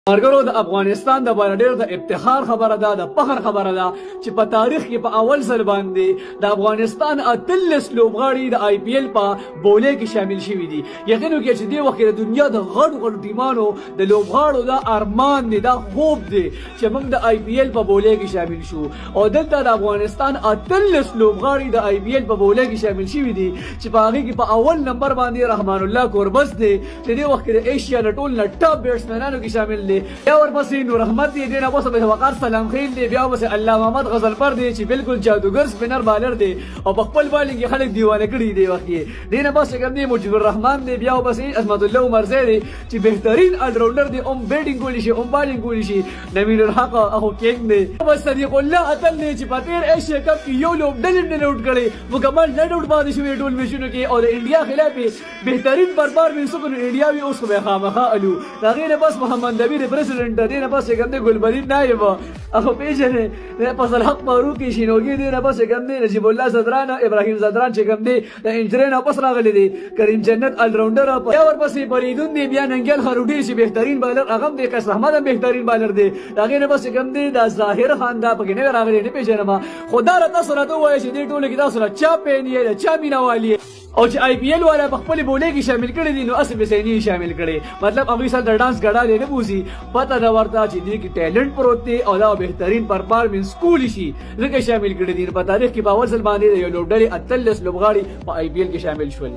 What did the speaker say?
مرګرو د افغانستان د باندې ډېر د افتخار خبره ده، د فخر خبره ده چې په تاریخ کې په اول ځل باندې د افغانستان 13 لوبغاړي د آی پی ایل په بولې کې شامل شوي دي. یقین وکړئ چې دې وخت کې د دنیا د غټو ټیمانو د لوبغاړو دا ارمان دی، دا خوب دی چې موږ د آی پی ایل په بولې کې شامل شو. او دلته د افغانستان 13 لوبغاړي د آی پی ایل په بولې کې شامل شوي دي چې په هغې کې په اول نمبر باندې رحمان الله کوربس دی چې دې وخت کې د ایشیا د ټول نه ټاپ بیټسمنانو کې شامل دی. بیا ورپسې نور احمد دی، دې نه وروسته وقار سلام خیل دی، بیا ورپسې الله محمد غزلپر دی چې بالکل جادوګر سپینر بالر دی او په خپل بالینګ کې خلک دیوانه کړي دی. وخت کې دې نه وروسته کوم دی مجيب الرحمن دی، بیا ورپسې عصمت الله عمرزی دی چې بهترین الراونډر دی، هم بیټینګ کولی شي هم بالینګ کولی شي. نوین الحق هغه کینګ دی. بس صدیق الله اتل دی چې په تیر ایشیا کپ کې یو لوب ډلې نه کړي، مکمل نه ډوټ باندې شوی ټول میچونو کې او د انډیا خلاف بهترین بربار به سکون انډیاوي اوس به خامخا الو. دا غیر بس محمد نبی پریزیډنټ دی، نه بس څنګه ګلبدین نایب هغه پیژنې، نه فضل حق فاروقي شینوګي دی، نه بس څنګه نجیب الله زدران ابراهیم زدران چې کوم دی د انجرین واپس راغلی دی، کریم جنت الراونډر بیا ورپسې بریدون دی، بیا ننګل خروډي چې بهترین بالر هغه دی، قیس احمد هم بهترین بالر دی. دا غیر بس څنګه دی د ظاهر خان دا پکې نه راغلی، نه پیژنم. خدا را تاسو راته وایي چې دې ټولو کې تاسو را چا پېنی چا مینوالي او چې آی پی ایل والا په خپل بولې کې شامل کړي دي، نو اصل بسینی شامل کړي، مطلب هغه سره د ډانس غړا نه بوزي. پته دا ورته چې دې کې ټیلنټ پروت دی او دا بهترین پرفارمنس کولی شي ځکه شامل کړي دي. په تاریخ کې په اول ځل باندې یو لوبډلې 13 لوبغاړي په آی پی ایل کې شامل شول.